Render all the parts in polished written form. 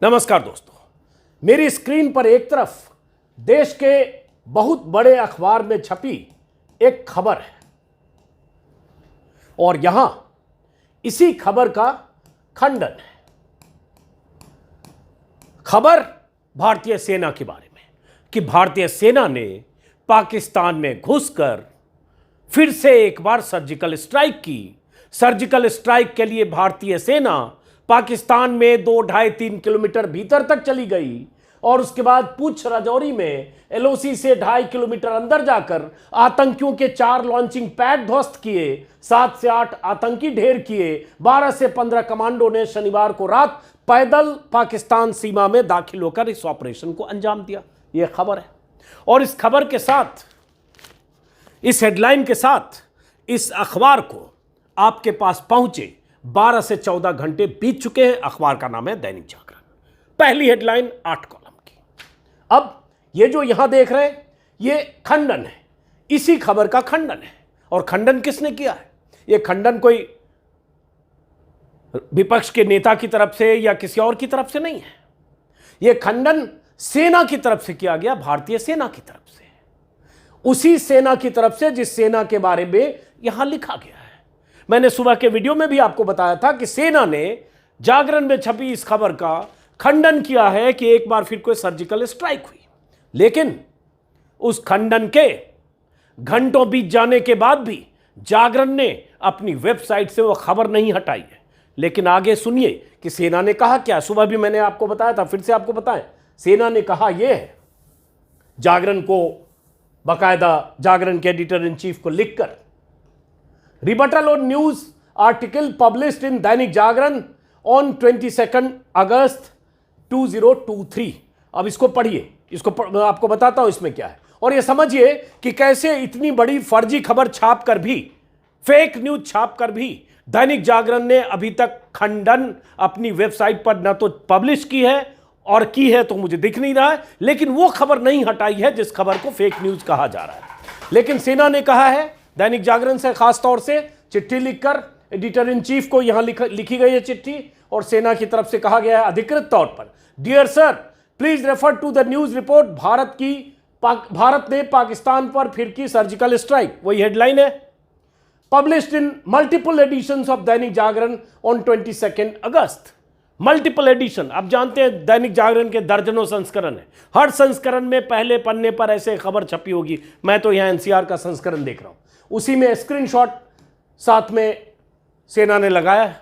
नमस्कार दोस्तों, मेरी स्क्रीन पर एक तरफ देश के बहुत बड़े अखबार में छपी एक खबर है और यहां इसी खबर का खंडन है। खबर भारतीय सेना के बारे में कि भारतीय सेना ने पाकिस्तान में घुसकर फिर से एक बार सर्जिकल स्ट्राइक की। सर्जिकल स्ट्राइक के लिए भारतीय सेना पाकिस्तान में 2-2.5-3 किलोमीटर भीतर तक चली गई और उसके बाद पुंछ राजौरी में एलओसी से 2.5 किलोमीटर अंदर जाकर आतंकियों के 4 लॉन्चिंग पैड ध्वस्त किए, 7 से 8 आतंकी ढेर किए, 12 से 15 कमांडो ने शनिवार को रात पैदल पाकिस्तान सीमा में दाखिल होकर इस ऑपरेशन को अंजाम दिया। यह खबर है और इस खबर के साथ, इस हेडलाइन के साथ इस अखबार को आपके पास पहुंचे 12 से 14 घंटे बीत चुके हैं। अखबार का नाम है दैनिक जागरण। पहली हेडलाइन 8 कॉलम की। अब ये जो यहां देख रहे हैं ये खंडन है, इसी खबर का खंडन है। और खंडन किसने किया है? ये खंडन कोई विपक्ष के नेता की तरफ से या किसी और की तरफ से नहीं है। यह खंडन सेना की तरफ से किया गया, भारतीय सेना की तरफ से, उसी सेना की तरफ से जिस सेना के बारे में यहां लिखा गया है। मैंने सुबह के वीडियो में भी आपको बताया था कि सेना ने जागरण में छपी इस खबर का खंडन किया है कि एक बार फिर कोई सर्जिकल स्ट्राइक हुई, लेकिन उस खंडन के घंटों बीत जाने के बाद भी जागरण ने अपनी वेबसाइट से वो खबर नहीं हटाई है। लेकिन आगे सुनिए कि सेना ने कहा क्या। सुबह भी मैंने आपको बताया था, फिर से आपको बताएं। सेना ने कहा यह है, जागरण को बाकायदा जागरण के एडिटर इन चीफ को लिखकर, rebuttal on news article published in Dainik Jagran on 22 अगस्त 2023। अब इसको पढ़िए, इसको आपको बताता हूं इसमें क्या है और ये समझिए कि कैसे इतनी बड़ी फर्जी खबर छाप कर भी, फेक न्यूज छाप कर भी दैनिक जागरण ने अभी तक खंडन अपनी वेबसाइट पर न तो पब्लिश की है और की है तो मुझे दिख नहीं रहा है, लेकिन वो खबर नहीं हटाई है जिस खबर को फेक न्यूज कहा जा रहा है। लेकिन सेना ने कहा है, दैनिक जागरण से खास तौर से चिट्ठी लिखकर एडिटर इन चीफ को यहां लिखी गई है चिट्ठी और सेना की तरफ से कहा गया है अधिकृत तौर पर, dear sir please refer to the news report Bharat ने पाकिस्तान पर फिर की सर्जिकल स्ट्राइक। वही हेडलाइन है, published in multiple editions of Dainik Jagran on 22 August. Multiple edition, आप जानते हैं दैनिक जागरण के दर्जनों संस्करण है, हर संस्करण में पहले पन्ने पर ऐसे खबर छपी होगी। मैं तो यहां एनसीआर का संस्करण देख रहा हूं, उसी में स्क्रीनशॉट साथ में सेना ने लगाया है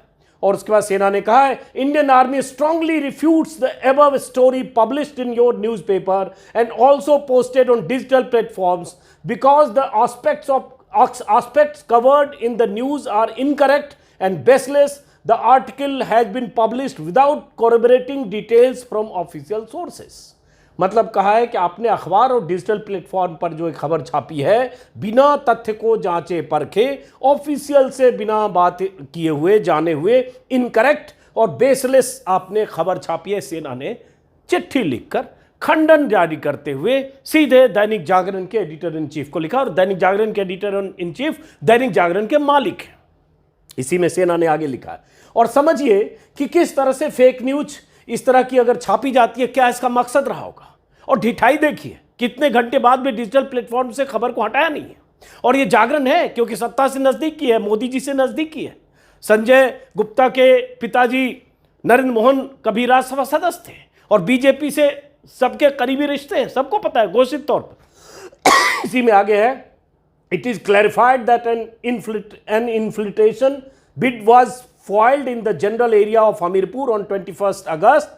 और उसके बाद सेना ने कहा है, Indian army strongly refutes the above story published in your newspaper and also posted on digital platforms because the aspects covered in the news are incorrect and baseless. The article has been published without corroborating details from official sources। मतलब कहा है कि आपने अखबार और digital platform पर जो एक खबर छापी है बिना तथ्य को जांचे परखे, ऑफिशियल से बिना बात किए हुए, जाने हुए, इनकरेक्ट और बेसलेस आपने खबर छापी है। सेना ने चिट्ठी लिखकर खंडन जारी करते हुए सीधे दैनिक जागरण के एडिटर इन चीफ को लिखा और दैनिक जागरण के editor in chief Dainik Jagran के मालिक हैं। इसी में सेना ने आगे लिखा है और समझिए कि किस तरह से फेक न्यूज इस तरह की अगर छापी जाती है, क्या इसका मकसद रहा होगा। और ढिठाई देखिए, कितने घंटे बाद भी डिजिटल प्लेटफॉर्म से खबर को हटाया नहीं है। और ये जागरण है क्योंकि सत्ता से नजदीकी है, मोदी जी से नजदीकी है। संजय गुप्ता के पिताजी नरेंद्र मोहन कभी राज्यसभा सदस्य थे और बीजेपी से सबके करीबी रिश्ते हैं, सबको पता है घोषित तौर पर। इसी में आगे है, it is clarified that an infiltration bid was foiled in the general area of Hamirpur on 21st August,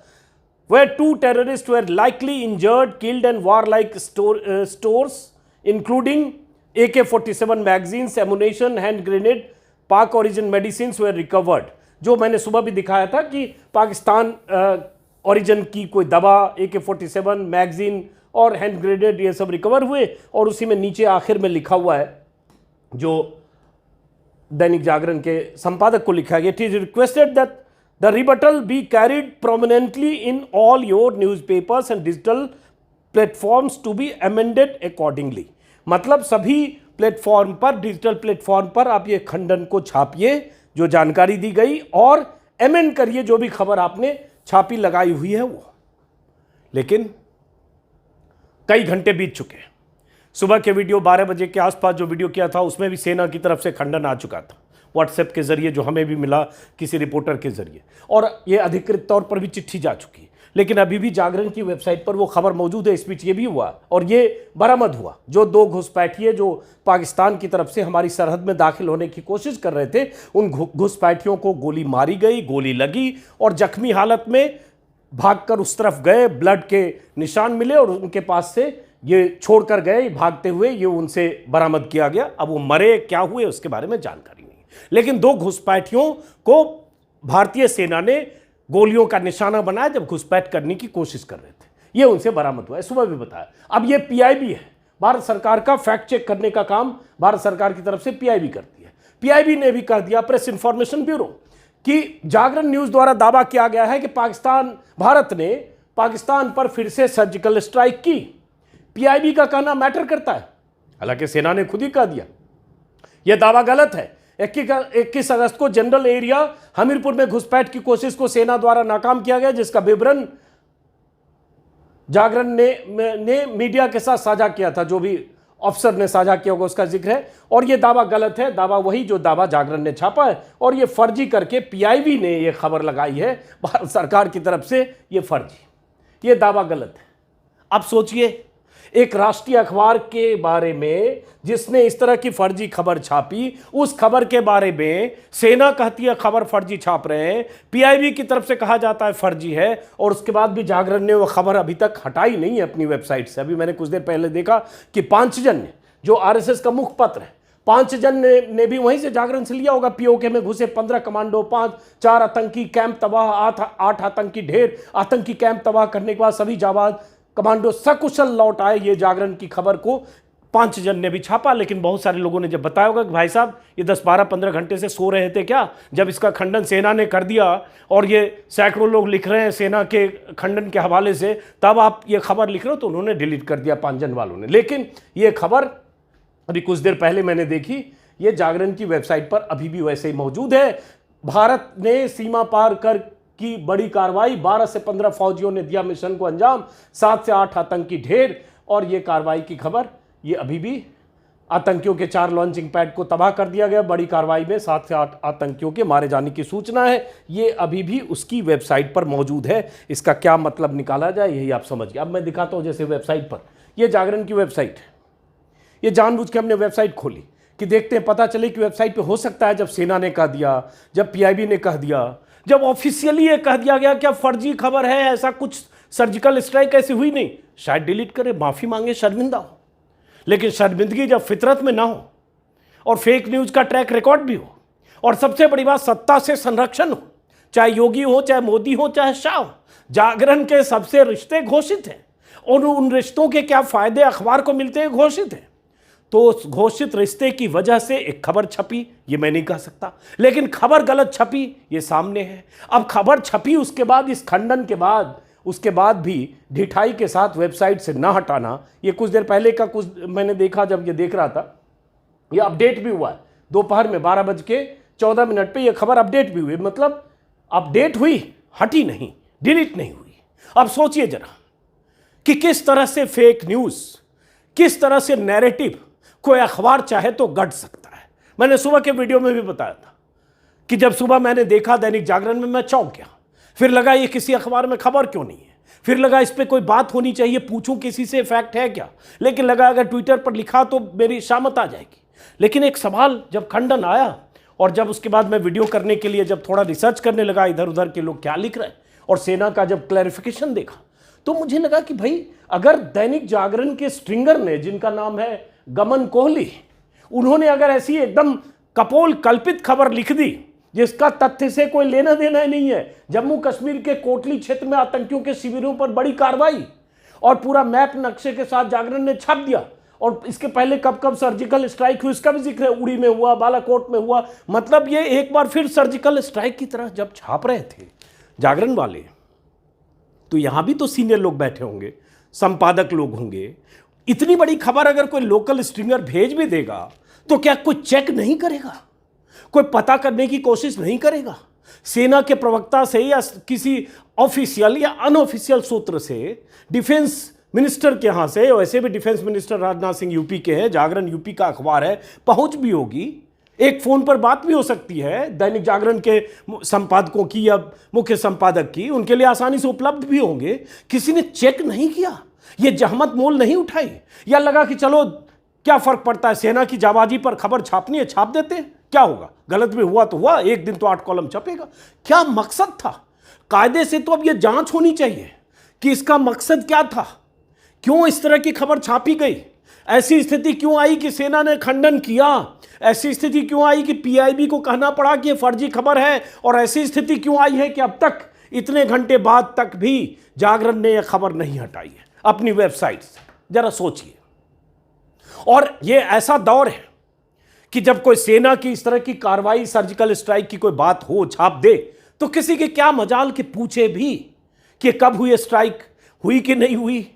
where 2 terrorists were likely injured, killed and warlike stores, including AK-47 magazines, ammunition, hand grenade, Pak origin medicines were recovered। जो मैंने सुबह भी दिखाया था कि Pakistan origin की कोई दवा, AK-47 मैगजीन और हैंड ग्रेनेड ये सब रिकवर हुए। और उसी में नीचे आखिर में लिखा हुआ है, जो दैनिक जागरण के संपादक को लिखा गया, it is requested that the rebuttal be carried prominently in all your newspapers and digital platforms to be amended accordingly. मतलब सभी प्लेटफॉर्म पर, डिजिटल प्लेटफॉर्म पर आप ये खंडन को छापिए जो जानकारी दी गई और अमेंड करिए जो भी खबर आपने छापी लगाई हुई है वो। लेकिन कई घंटे बीत चुके हैं। सुबह के वीडियो 12 बजे के आसपास जो वीडियो किया था उसमें भी सेना की तरफ से खंडन आ चुका था, व्हाट्सएप के जरिए, जो हमें भी मिला किसी रिपोर्टर के जरिए, और ये अधिकृत तौर पर भी चिट्ठी जा चुकी है। लेकिन अभी भी जागरण की वेबसाइट पर वो खबर मौजूद है। इस बीच ये भी हुआ और ये बरामद हुआ, जो 2 घुसपैठिए जो पाकिस्तान की तरफ से हमारी सरहद में दाखिल होने की कोशिश कर रहे थे, उन घुसपैठियों को गोली मारी गई, गोली लगी और जख्मी हालत में भागकर उस तरफ गए। ब्लड के निशान मिले और उनके पास से ये छोड़कर गए भागते हुए, ये उनसे बरामद किया गया। अब वो मरे क्या हुए उसके बारे में जानकारी नहीं, लेकिन 2 घुसपैठियों को भारतीय सेना ने गोलियों का निशाना बनाया जब घुसपैठ करने की कोशिश कर रहे थे। ये उनसे बरामद हुआ है, सुबह भी बताया। अब ये पीआईबी है, भारत सरकार का फैक्ट चेक करने का काम भारत सरकार की तरफ से पीआईबी करती है। पीआईबी ने भी कर दिया, प्रेस इंफॉर्मेशन ब्यूरो, कि जागरण न्यूज द्वारा दावा किया गया है कि भारत ने पाकिस्तान पर फिर से सर्जिकल स्ट्राइक की। पीआईबी का कहना मैटर करता है, हालांकि सेना ने खुद ही कह दिया यह दावा गलत है। 21 अगस्त को जनरल एरिया हमीरपुर में घुसपैठ की कोशिश को सेना द्वारा नाकाम किया गया, जिसका विवरण जागरण ने मीडिया के साथ साझा किया था। जो भी अफसर ने साझा किया होगा उसका जिक्र है, और यह दावा गलत है। दावा वही जो दावा जागरण ने छापा है, और यह फर्जी करके पीआईबी ने यह खबर लगाई है भारत सरकार की तरफ से। यह फर्जी, यह दावा गलत है। अब सोचिए, एक राष्ट्रीय अखबार के बारे में जिसने इस तरह की फर्जी खबर छापी, उस खबर के बारे में सेना कहती है खबर फर्जी छाप रहे हैं, पीआईबी की तरफ से कहा जाता है फर्जी है, और उसके बाद भी जागरण ने वो खबर अभी तक हटाई नहीं है अपनी वेबसाइट से। अभी मैंने कुछ देर पहले देखा कि पांचजन ने, जो आरएसएस का मुखपत्र है, पांचजन ने भी वहीं से जागरण से लिया होगा। पीओके में घुसे 15 कमांडो, 4 आतंकी कैंप तबाह, 8 आतंकी ढेर, आतंकी कैंप तबाह करने के बाद सभी जाबाज कमांडो सकुशल लौट आए। ये जागरण की खबर को पांचजन ने भी छापा। लेकिन बहुत सारे लोगों ने जब बताया होगा कि भाई साहब ये 10, 12, 15 घंटे से सो रहे थे क्या, जब इसका खंडन सेना ने कर दिया और ये सैकड़ों लोग लिख रहे हैं सेना के खंडन के हवाले से, तब आप ये खबर लिख रहे हो। तो उन्होंने डिलीट कर दिया पांचजन वालों ने। लेकिन ये खबर अभी कुछ देर पहले मैंने देखी, ये जागरण की वेबसाइट पर अभी भी वैसे ही मौजूद है। भारत ने सीमा पार कर की बड़ी कार्रवाई, 12 से 15 फौजियों ने दिया मिशन को अंजाम, 7 से 8 आतंकी ढेर। और ये कार्रवाई की खबर, ये अभी भी आतंकियों के 4 लॉन्चिंग पैड को तबाह कर दिया गया। बड़ी कार्रवाई में 7 से 8 आतंकियों के मारे जाने की सूचना है। ये अभी भी उसकी वेबसाइट पर मौजूद है। इसका क्या मतलब निकाला जाए यही आप समझिए। अब मैं दिखाता हूं, जैसे वेबसाइट पर, यह जागरण की वेबसाइट है। ये जानबूझ के हमने वेबसाइट खोली कि देखते हैं, पता चले कि वेबसाइट पे हो सकता है जब सेना ने कह दिया, जब पीआईबी ने कह दिया, जब ऑफिशियली ये कह दिया गया क्या फर्जी खबर है, ऐसा कुछ सर्जिकल स्ट्राइक ऐसी हुई नहीं, शायद डिलीट करे, माफी मांगे, शर्मिंदा हो। लेकिन शर्मिंदगी जब फितरत में ना हो और फेक न्यूज का ट्रैक रिकॉर्ड भी हो, और सबसे बड़ी बात सत्ता से संरक्षण हो, चाहे योगी हो, चाहे मोदी हो, चाहे शाह हो, जागरण के सबसे रिश्ते घोषित हैं और उन रिश्तों के क्या फायदे अखबार को मिलते हैं घोषित हैं। तो उस घोषित रिश्ते की वजह से एक खबर छपी, ये मैं नहीं कह सकता, लेकिन खबर गलत छपी ये सामने है। अब खबर छपी, उसके बाद इस खंडन के बाद, उसके बाद भी ढिठाई के साथ वेबसाइट से ना हटाना, ये कुछ देर पहले का कुछ मैंने देखा, जब ये देख रहा था, ये अपडेट भी हुआ है दोपहर में 12:14 पे ये खबर अपडेट भी हुई। मतलब अपडेट हुई, हटी नहीं, डिलीट नहीं हुई। अब सोचिए जरा कि किस तरह से फेक न्यूज, किस तरह से नैरेटिव कोई अखबार चाहे तो गढ़ सकता है। मैंने सुबह के वीडियो में भी बताया था कि जब सुबह मैंने देखा दैनिक जागरण में, मैं चौंक गया। फिर लगा ये किसी अखबार में खबर क्यों नहीं है, फिर लगा इस पर कोई बात होनी चाहिए, पूछूं किसी से फैक्ट है क्या। लेकिन लगा अगर ट्विटर पर लिखा तो मेरी शामत आ जाएगी। लेकिन एक सवाल, जब खंडन आया और जब उसके बाद मैं वीडियो करने के लिए जब थोड़ा रिसर्च करने लगा इधर उधर के लोग क्या लिख रहे हैं, और सेना का जब क्लैरिफिकेशन देखा, तो मुझे लगा कि भाई अगर दैनिक जागरण के स्ट्रिंगर ने, जिनका नाम है गमन कोहली, उन्होंने अगर ऐसी एकदम कपोल कल्पित खबर लिख दी जिसका तथ्य से कोई लेना देना ही नहीं है, जम्मू कश्मीर के कोटली क्षेत्र में आतंकियों के शिविरों पर बड़ी कार्रवाई, और पूरा मैप नक्शे के साथ जागरण ने छाप दिया, और इसके पहले कब कब सर्जिकल स्ट्राइक हुई इसका भी जिक्र है, उड़ी में हुआ, बालाकोट में हुआ। मतलब ये एक बार फिर सर्जिकल स्ट्राइक की तरह जब छाप रहे थे जागरण वाले, तो यहां भी तो सीनियर लोग बैठे होंगे, संपादक लोग होंगे। इतनी बड़ी खबर अगर कोई लोकल स्ट्रिंगर भेज भी देगा तो क्या कोई चेक नहीं करेगा, कोई पता करने की कोशिश नहीं करेगा? सेना के प्रवक्ता से या किसी ऑफिशियल या अनऑफिशियल सूत्र से, डिफेंस मिनिस्टर के यहां से, वैसे भी defence minister Rajnath Singh UP के हैं, जागरण यूपी का अखबार है, पहुंच भी होगी, एक फोन पर बात भी हो सकती है दैनिक जागरण के संपादकों की या मुख्य संपादक की, उनके लिए आसानी से उपलब्ध भी होंगे। किसी ने चेक नहीं किया, ये जहमत मोल नहीं उठाई, या लगा कि चलो क्या फर्क पड़ता है, सेना की जाबाजी पर खबर छापनी है, छाप देते हैं, क्या होगा, गलत भी हुआ तो हुआ, एक दिन तो 8 कॉलम छपेगा। क्या मकसद था? कायदे से तो अब यह जांच होनी चाहिए कि इसका मकसद क्या था, क्यों इस तरह की खबर छापी गई, ऐसी स्थिति क्यों आई कि सेना ने खंडन किया, ऐसी स्थिति क्यों आई कि पीआईबी को कहना पड़ा कि यह फर्जी खबर है, और ऐसी स्थिति क्यों आई है कि अब तक इतने घंटे बाद तक भी जागरण ने यह खबर नहीं हटाई है अपनी वेबसाइट से। जरा सोचिए। और यह ऐसा दौर है कि जब कोई सेना की इस तरह की कार्रवाई, सर्जिकल स्ट्राइक की कोई बात हो, छाप दे, तो किसी के क्या मजाल के पूछे भी कि कब हुई स्ट्राइक, हुई कि नहीं हुई,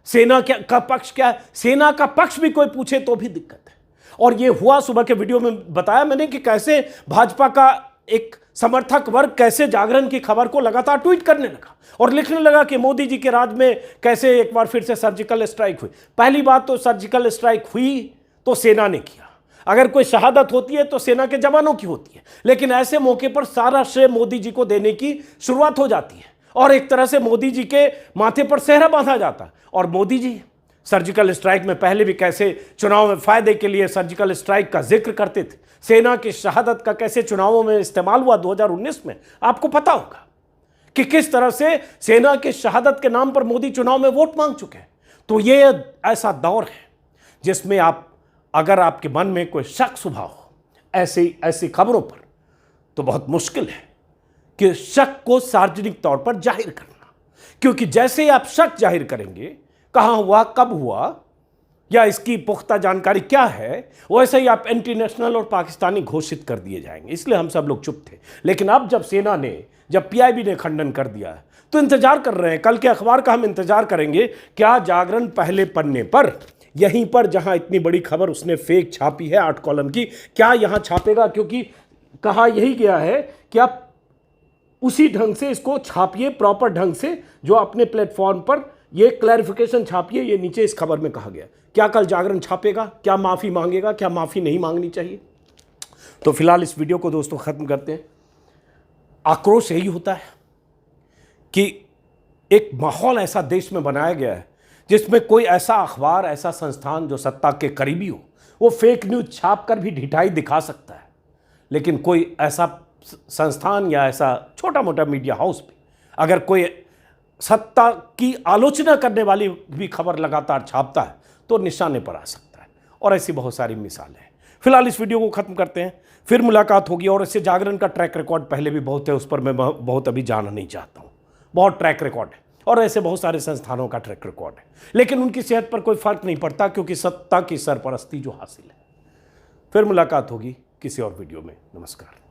सेना का पक्ष क्या है। सेना का पक्ष भी कोई पूछे तो भी दिक्कत है। और यह हुआ, सुबह के वीडियो में बताया मैंने कि कैसे भाजपा का एक समर्थक वर्ग कैसे जागरण की खबर को लगातार ट्वीट करने लगा और लिखने लगा कि मोदी जी के राज में कैसे एक बार फिर से सर्जिकल स्ट्राइक हुई। पहली बात तो सर्जिकल स्ट्राइक हुई तो सेना ने किया, अगर कोई शहादत होती है तो सेना के जवानों की होती है, लेकिन ऐसे मौके पर सारा श्रेय मोदी जी को देने की शुरुआत हो जाती है और एक तरह से मोदी जी के माथे पर सेहरा बांधा जाता है। और मोदी जी सर्जिकल स्ट्राइक में पहले भी कैसे चुनाव में फायदे के लिए सर्जिकल स्ट्राइक का जिक्र करते थे, सेना की शहादत का कैसे चुनावों में इस्तेमाल हुआ 2019 में, आपको पता होगा कि किस तरह से सेना की शहादत के नाम पर मोदी चुनाव में वोट मांग चुके हैं। तो ये ऐसा दौर है जिसमें अगर आपके मन में कोई शक सुबह हो ऐसी खबरों पर, तो बहुत मुश्किल है कि शक को सार्वजनिक तौर पर जाहिर करना, क्योंकि जैसे ही आप शक जाहिर करेंगे, कहां हुआ, कब हुआ, या इसकी पुख्ता जानकारी क्या है, वैसे ही आप एंटी नेशनल और पाकिस्तानी घोषित कर दिए जाएंगे। इसलिए हम सब लोग चुप थे। लेकिन अब जब सेना ने, जब पीआईबी ने खंडन कर दिया है, तो इंतजार कर रहे हैं, कल के अखबार का हम इंतजार करेंगे। क्या जागरण पहले पन्ने पर, यहीं पर जहां इतनी बड़ी खबर उसने फेक छापी है 8 कॉलम की, क्या यहां छापेगा? क्योंकि कहा यही गया है कि आप उसी ढंग से इसको छापिए, प्रॉपर ढंग से, जो अपने प्लेटफॉर्म पर ये क्लैरिफिकेशन छापिए। ये नीचे इस खबर में कहा गया। क्या कल जागरण छापेगा? क्या माफी मांगेगा? क्या माफी नहीं मांगनी चाहिए? तो फिलहाल इस वीडियो को दोस्तों खत्म करते हैं। आक्रोश यही होता है कि एक माहौल ऐसा देश में बनाया गया है जिसमें कोई ऐसा अखबार, ऐसा संस्थान जो सत्ता के करीबी हो, वो फेक न्यूज छाप कर भी ढिठाई दिखा सकता है, लेकिन कोई ऐसा संस्थान या ऐसा छोटा मोटा मीडिया हाउस भी अगर कोई सत्ता की आलोचना करने वाली भी खबर लगातार छापता है तो निशाने पर आ सकता है। और ऐसी बहुत सारी मिसालें हैं। फिलहाल इस वीडियो को खत्म करते हैं, फिर मुलाकात होगी। और इससे जागरण का ट्रैक रिकॉर्ड पहले भी बहुत है, उस पर मैं बहुत अभी जाना नहीं चाहता हूँ। बहुत ट्रैक रिकॉर्ड है और ऐसे बहुत सारे संस्थानों का ट्रैक रिकॉर्ड है, लेकिन उनकी सेहत पर कोई फर्क नहीं पड़ता, क्योंकि सत्ता की सरपरस्ती जो हासिल है। फिर मुलाकात होगी किसी और वीडियो में। नमस्कार।